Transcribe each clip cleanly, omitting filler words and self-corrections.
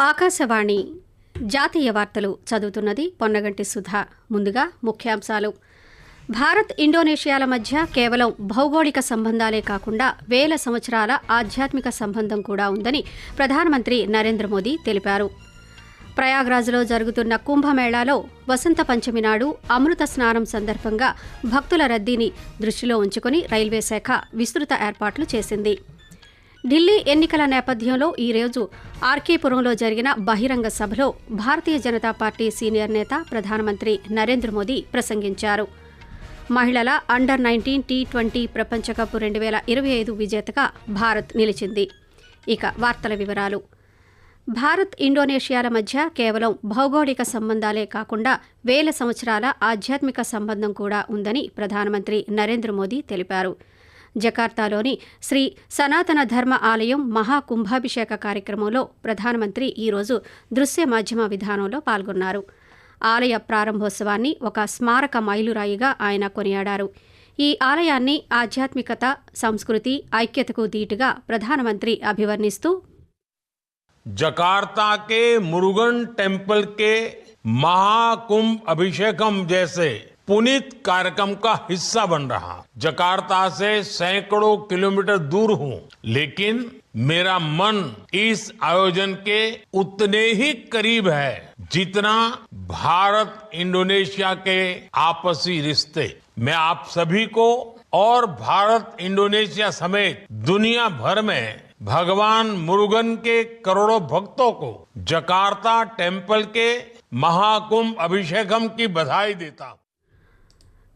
ఆకాశవాణి జాతీయ వార్తలు చదువుతున్నది పొన్నగంటి సుధా. ముందుగా ముఖ్యాంశాలు. భారత్ ఇండోనేషియాల మధ్య కేవలం భౌగోళిక సంబంధాలే కాకుండా వేల సంవత్సరాల ఆధ్యాత్మిక సంబంధం కూడా ఉందని ప్రధానమంత్రి నరేంద్ర మోదీ తెలిపారు. ప్రయాగ్రాజ్లో జరుగుతున్న కుంభమేళాలో వసంత పంచమి నాడు అమృత స్నానం సందర్భంగా భక్తుల రద్దీని దృష్టిలో ఉంచుకుని రైల్వే శాఖ విస్తృత ఏర్పాట్లు చేసింది. ఢిల్లీ ఎన్నికల నేపథ్యంలో ఈరోజు ఆర్కేపురంలో జరిగిన బహిరంగ సభలో భారతీయ జనతా పార్టీ సీనియర్ నేత ప్రధానమంత్రి నరేంద్ర మోదీ ప్రసంగించారు. మహిళల అండర్-19 T20 ప్రపంచ కప్ 2025 విజేతగా భారత్ నిలిచింది. ఇక వార్తల వివరాలు. భారత్ ఇండోనేషియాల మధ్య కేవలం భౌగోళిక సంబంధాలే కాకుండా వేల సంవత్సరాల ఆధ్యాత్మిక సంబంధం కూడా ఉందని ప్రధానమంత్రి నరేంద్ర మోదీ తెలిపారు. జకార్తాలోని శ్రీ సనాతన ధర్మ ఆలయం మహాకుంభాభిషేక కార్యక్రమంలో ప్రధానమంత్రి ఈరోజు దృశ్య మాధ్యమ విధానంలో పాల్గొన్నారు. ఆలయ ప్రారంభోత్సవాన్ని ఒక స్మారక మైలురాయిగా ఆయన కొనియాడారు. ఈ ఆలయాన్ని ఆధ్యాత్మికత, సంస్కృతి, ఐక్యతకు దీటుగా ప్రధానమంత్రి అభివర్ణిస్తూ, जकार्ता के मुरुगन टेम्पल के महाकुंभ अभिषेकम जैसे पुनीत कार्यक्रम का हिस्सा बन रहा। जकार्ता से सैकड़ों किलोमीटर दूर हूं, लेकिन मेरा मन इस आयोजन के उतने ही करीब है जितना भारत इंडोनेशिया के आपसी रिश्ते। मैं आप सभी को और भारत इंडोनेशिया समेत दुनिया भर में भगवान मुरुगन के करोड़ों भक्तों को जकार्ता टेम्पल के महाकुंभ अभिषेकम की बधाई देता हूं.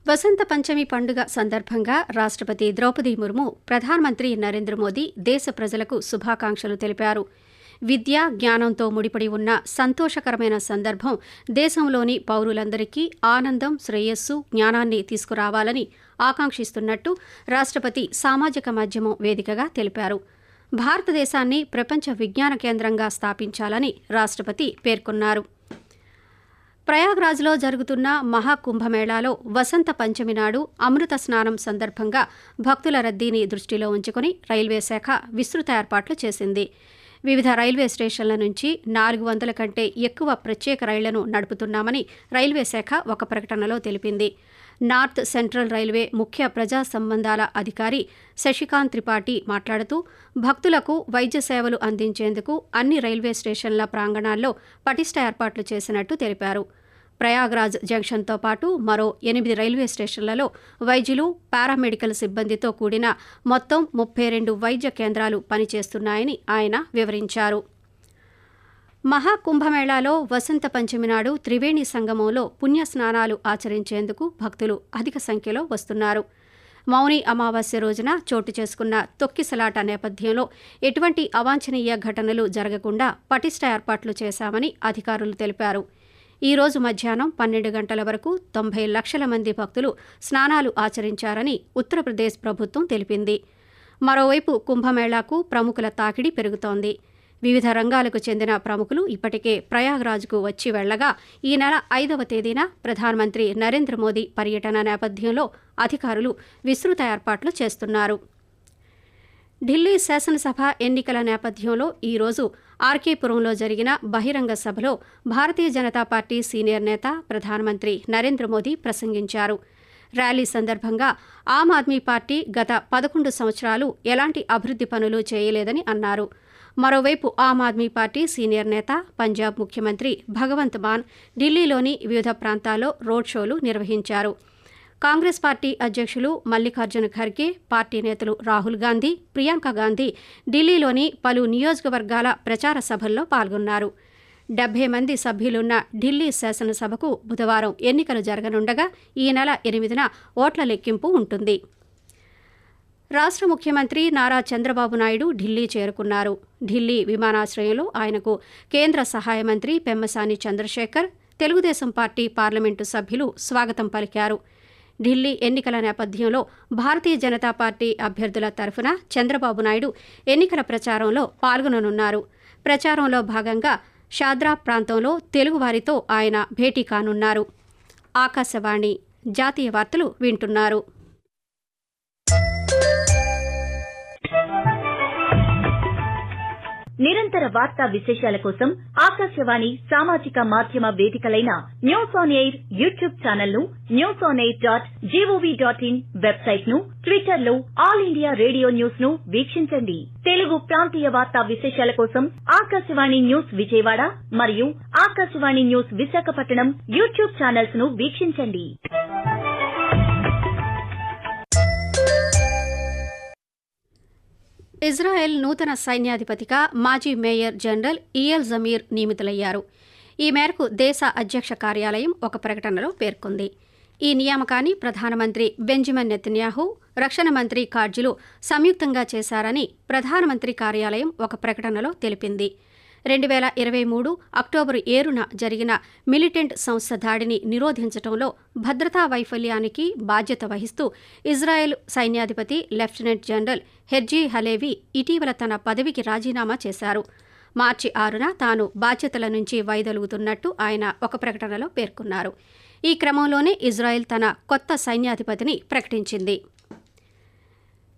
వసంత పంచమి పండుగ సందర్భంగా రాష్ట్రపతి ద్రౌపది ముర్ము ప్రధానమంత్రి నరేంద్ర మోదీ దేశ ప్రజలకు శుభాకాంక్షలు తెలిపారు. విద్య, జ్ఞానంతో ముడిపడి ఉన్న సంతోషకరమైన సందర్భం దేశంలోని పౌరులందరికీ ఆనందం, శ్రేయస్సు, జ్ఞానాన్ని తీసుకురావాలని ఆకాంక్షిస్తున్నట్టు రాష్ట్రపతి సామాజిక మాధ్యమం వేదికగా తెలిపారు. భారతదేశాన్ని ప్రపంచ విజ్ఞాన కేంద్రంగా స్థాపించాలని రాష్ట్రపతి పేర్కొన్నారు. ప్రయాగ్రాజ్లో జరుగుతున్న మహాకుంభమేళాలో వసంత పంచమి నాడు అమృత స్నానం సందర్భంగా భక్తుల రద్దీని దృష్టిలో ఉంచుకుని రైల్వే శాఖ విస్తృత ఏర్పాట్లు చేసింది. వివిధ రైల్వే స్టేషన్ల నుంచి 400 కంటే ఎక్కువ ప్రత్యేక రైళ్లను నడుపుతున్నామని రైల్వే శాఖ ఒక ప్రకటనలో తెలిపింది. నార్త్ సెంట్రల్ రైల్వే ముఖ్య ప్రజా సంబంధాల అధికారి శశికాంత్ త్రిపాఠి మాట్లాడుతూ, భక్తులకు వైద్య సేవలు అందించేందుకు అన్ని రైల్వే స్టేషన్ల ప్రాంగణాల్లో పటిష్ట ఏర్పాట్లు చేసినట్టు తెలిపారు. ప్రయాగ్రాజ్ జంక్షన్తో పాటు మరో 8 రైల్వే స్టేషన్లలో వైద్యులు, పారామెడికల్ సిబ్బందితో కూడిన మొత్తం 32 వైద్య కేంద్రాలు పనిచేస్తున్నాయని ఆయన వివరించారు. మహాకుంభమేళాలో వసంత పంచమి నాడు త్రివేణి సంగమంలో పుణ్యస్నానాలు ఆచరించేందుకు భక్తులు అధిక సంఖ్యలో వస్తున్నారు. మౌని అమావాస్య రోజున చోటు చేసుకున్న తొక్కిసలాట నేపథ్యంలో ఎటువంటి అవాంఛనీయ ఘటనలు జరగకుండా పటిష్ట ఏర్పాట్లు చేశామని అధికారులు తెలిపారు. ఈ రోజు మధ్యాహ్నం 12 గంటల వరకు 90 లక్షల మంది భక్తులు స్నానాలు ఆచరించారని ఉత్తరప్రదేశ్ ప్రభుత్వం తెలిపింది. మరోవైపు కుంభమేళాకు ప్రముఖుల తాకిడి పెరుగుతోంది. వివిధ రంగాలకు చెందిన ప్రముఖులు ఇప్పటికే ప్రయాగ్రాజ్కు వచ్చి వెళ్లగా ఈ నెల 5వ తేదీన ప్రధానమంత్రి నరేంద్ర మోదీ పర్యటన నేపథ్యంలో అధికారులు విస్తృత ఏర్పాట్లు చేస్తున్నారు. ఢిల్లీ శాసనసభ ఎన్నికల నేపథ్యంలో ఈరోజు ఆర్కేపురంలో జరిగిన బహిరంగ సభలో భారతీయ జనతా పార్టీ సీనియర్ నేత ప్రధానమంత్రి నరేంద్ర మోదీ ప్రసంగించారు. ర్యాలీ సందర్భంగా ఆమ్ ఆద్మీ పార్టీ గత 11 సంవత్సరాలు ఎలాంటి అభివృద్ధి పనులు చేయలేదని అన్నారు. మరోవైపు ఆమ్ ఆద్మీ పార్టీ సీనియర్ నేత పంజాబ్ ముఖ్యమంత్రి భగవంత్ మాన్ ఢిల్లీలోని వివిధ ప్రాంతాల్లో రోడ్ షోలు నిర్వహించారు. కాంగ్రెస్ పార్టీ అధ్యక్షులు మల్లికార్జున ఖర్గే, పార్టీ నేతలు రాహుల్ గాంధీ, ప్రియాంక గాంధీ ఢిల్లీలోని పలు నియోజకవర్గాల ప్రచార సభల్లో పాల్గొన్నారు. 70 మంది సభ్యులున్న ఢిల్లీ శాసనసభకు బుధవారం ఎన్నికలు జరగనుండగా ఈ నెల 8న ఓట్ల లెక్కింపు ఉంటుంది. రాష్ట్ర ముఖ్యమంత్రి నారా చంద్రబాబు నాయుడు ఢిల్లీ చేరుకున్నారు. ఢిల్లీ విమానాశ్రయంలో ఆయనకు కేంద్ర సహాయ మంత్రి పెమ్మసాని చంద్రశేఖర్, తెలుగుదేశం పార్టీ పార్లమెంటు సభ్యులు స్వాగతం పలికారు. ఢిల్లీ ఎన్నికల నేపథ్యంలో భారతీయ జనతా పార్టీ అభ్యర్థుల తరఫున చంద్రబాబు నాయుడు ఎన్నికల ప్రచారంలో పాల్గొననున్నారు. ప్రచారంలో భాగంగా షాద్రా ప్రాంతంలో తెలుగువారితో ఆయన భేటీ కానున్నారు. ఆకాశవాణి జాతీయ వార్తలు వింటున్నారు. నిరంతర వార్తా విశేషాల కోసం ఆకాశవాణి సామాజిక మాధ్యమ వేదికలైన news on air YouTube channel ను, newsonair.gov.in వెబ్సైట్ ను, ట్విట్టర్ లో ఆల్ ఇండియా రేడియో న్యూస్ ను వీక్షించండి. తెలుగు ప్రాంతీయ వార్తా విశేషాల కోసం ఆకాశవాణి న్యూస్ విజయవాడ మరియు Akashvani news Visakhapatnam YouTube channels ను వీక్షించండి. ఇజ్రాయెల్ నూతన సైన్యాధిపతిగా మాజీ మేయర్ జనరల్ ఇయల్ జమీర్ నియమితులయ్యారు. ఈ మేరకు దేశ అధ్యక్ష కార్యాలయం ఒక ప్రకటనలో పేర్కొంది. ఈ నియామకాన్ని ప్రధానమంత్రి బెంజమిన్ నెతన్యాహు, రక్షణ మంత్రి కాడ్జిలు సంయుక్తంగా చేశారని ప్రధానమంత్రి కార్యాలయం ఒక ప్రకటనలో తెలిపింది. 2023 అక్టోబరు 7న జరిగిన మిలిటెంట్ సంస్థ దాడిని నిరోధించడంలో భద్రతా వైఫల్యానికి బాధ్యత వహిస్తూ ఇజ్రాయెల్ సైన్యాధిపతి లెఫ్టినెంట్ జనరల్ హెర్జీ హలేవి ఇటీవల తన పదవికి రాజీనామా చేశారు. మార్చి 6న తాను బాధ్యతల నుంచి వైదొలుగుతున్నట్టు ఆయన ఒక ప్రకటనలో పేర్కొన్నారు. ఈ క్రమంలోనే ఇజ్రాయెల్ తన కొత్త సైన్యాధిపతిని ప్రకటించింది.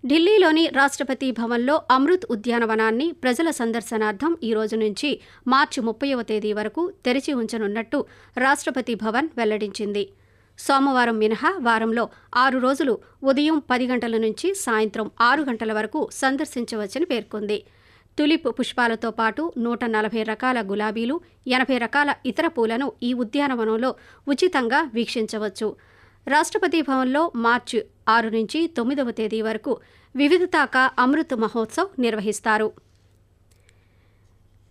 ఢిల్లీలోని రాష్ట్రపతి భవన్లో అమృత్ ఉద్యానవనాన్ని ప్రజల సందర్శనార్థం ఈ రోజు నుంచి మార్చి 30వ తేదీ వరకు తెరిచి ఉంచనున్నట్టు రాష్ట్రపతి భవన్ వెల్లడించింది. సోమవారం మినహా వారంలో 6 రోజులు ఉదయం 10 గంటల నుంచి సాయంత్రం 6 గంటల వరకు సందర్శించవచ్చని పేర్కొంది. తులిప్ పుష్పాలతో పాటు 140 రకాల గులాబీలు, 80 రకాల ఇతర పూలను ఈ ఉద్యానవనంలో ఉచితంగా వీక్షించవచ్చు. రాష్ట్రపతి భవన్లో మార్చి 6 నుంచి 9వ తేదీ వరకు వివిధతా కా అమృత్ మహోత్సవ్ నిర్వహిస్తారు.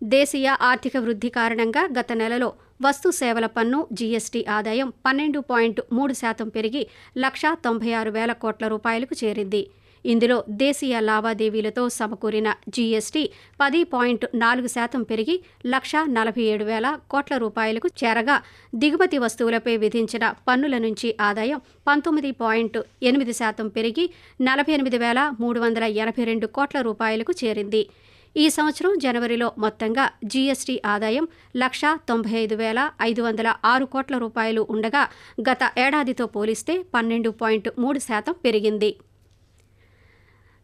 దేశీయ ఆర్థిక వృద్ధి కారణంగా గత నెలలో వస్తు సేవల పన్ను జీఎస్టీ ఆదాయం 12.3% పెరిగి 196,000 కోట్ల రూపాయలకు చేరింది. ఇందులో దేశీయ లావాదేవీలతో సమకూరిన జీఎస్టీ 10.4% పెరిగి 147,000 కోట్ల రూపాయలకు చేరగా, దిగుమతి వస్తువులపై విధించిన పన్నుల నుంచి ఆదాయం 19.8% పెరిగి 48,382 కోట్ల రూపాయలకు చేరింది. ఈ సంవత్సరం జనవరిలో మొత్తంగా జీఎస్టీ ఆదాయం 195,506 కోట్ల రూపాయలు ఉండగా, గత ఏడాదితో పోలిస్తే 12.3% పెరిగింది.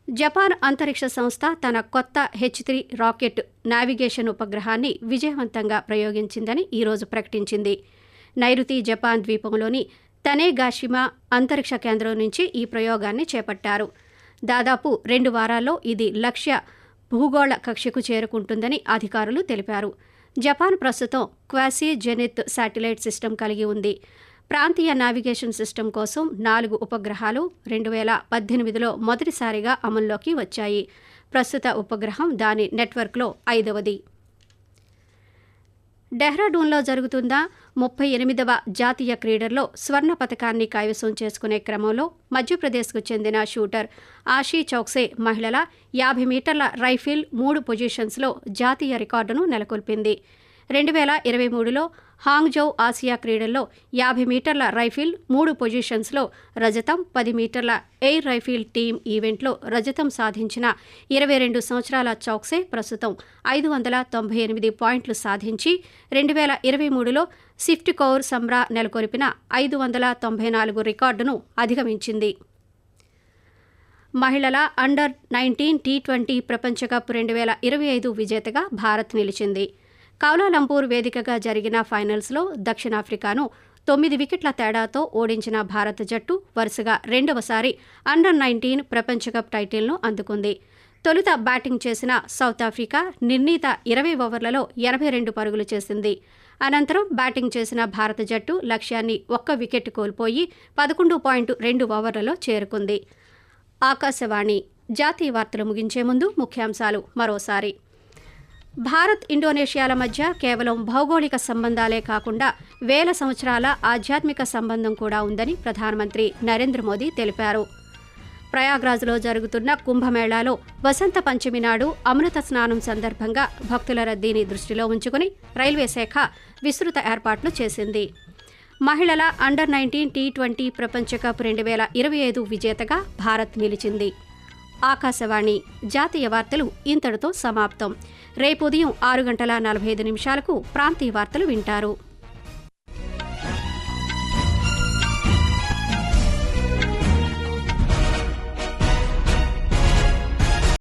జపాన్ అంతరిక్ష సంస్థ తన కొత్త H3 రాకెట్ నావిగేషన్ ఉపగ్రహాన్ని విజయవంతంగా ప్రయోగించిందని ఈరోజు ప్రకటించింది. నైరుతి జపాన్ ద్వీపంలోని తనేగాషిమా అంతరిక్ష కేంద్రం నుంచి ఈ ప్రయోగాన్ని చేపట్టారు. దాదాపు 2 వారాల్లో ఇది లక్ష్య భూగోళ కక్షకు చేరుకుంటుందని అధికారులు తెలిపారు. జపాన్ ప్రస్తుతం క్వాసీ జెనిత్ శాటిలైట్ సిస్టమ్ కలిగి ఉంది. ప్రాంతీయ నావిగేషన్ సిస్టమ్ కోసం 4 ఉపగ్రహాలు 2018లో మొదటిసారిగా అమల్లోకి వచ్చాయి. ప్రస్తుత ఉపగ్రహం దాని నెట్వర్క్లో 5వది. డెహ్రాడూన్లో జరుగుతున్న 38వ జాతీయ క్రీడల్లో స్వర్ణ పతకాన్ని కైవసం చేసుకునే క్రమంలో మధ్యప్రదేశ్కు చెందిన షూటర్ ఆషీ చౌక్సే మహిళల 50 మీటర్ల రైఫిల్ 3 పొజిషన్స్లో జాతీయ రికార్డును నెలకొల్పింది. 2023లో హాంగ్జౌ ఆసియా క్రీడల్లో 50 మీటర్ల రైఫిల్ 3 పొజిషన్స్లో రజతం, 10 మీటర్ల ఎయిర్ రైఫిల్ టీమ్ ఈవెంట్లో రజతం సాధించిన 22 సంవత్సరాల చౌక్సే ప్రస్తుతం 598 పాయింట్లు సాధించి 2023లో సిఫ్ట్ కౌర్ సమ్రా నెలకొల్పిన 594 రికార్డును అధిగమించింది. మహిళల అండర్ 19 T20 ప్రపంచ కప్ 2025 విజేతగా భారత్ నిలిచింది. కౌలాలంపూర్ వేదికగా జరిగిన ఫైనల్స్లో దక్షిణాఫ్రికాను 9 వికెట్ల తేడాతో ఓడించిన భారత జట్టు వరుసగా 2వసారి అండర్ 19 ప్రపంచ కప్ టైటిల్ను అందుకుంది. తొలుత బ్యాటింగ్ చేసిన సౌత్ ఆఫ్రికా నిర్ణీత 20 ఓవర్లలో 82 పరుగులు చేసింది. అనంతరం బ్యాటింగ్ చేసిన భారత జట్టు లక్ష్యాన్ని 1 వికెట్ కోల్పోయి 11.2 ఓవర్లలో చేరుకుంది. ఆకాశవాణి జాతీయ వార్తలు ముగించే ముందు ముఖ్యాంశాలు మరోసారి. భారత్ ఇండోనేషియాల మధ్య కేవలం భౌగోళిక సంబంధాలే కాకుండా వేల సంవత్సరాల ఆధ్యాత్మిక సంబంధం కూడా ఉందని ప్రధానమంత్రి నరేంద్ర మోదీ తెలిపారు. ప్రయాగ్రాజ్లో జరుగుతున్న కుంభమేళాలో వసంత పంచమి నాడు అమృత స్నానం సందర్భంగా భక్తుల రద్దీని దృష్టిలో ఉంచుకుని రైల్వే శాఖ విస్తృత ఏర్పాట్లు చేసింది. మహిళల అండర్ 19 T20 ప్రపంచ కప్ 2025 విజేతగా భారత్ నిలిచింది. ఆకాశవాణి జాతీయ వార్తలు ఇంతటితో సమాప్తం. రేపు ఉదయం 6:45 ప్రాంతీయ వార్తలు వింటారు.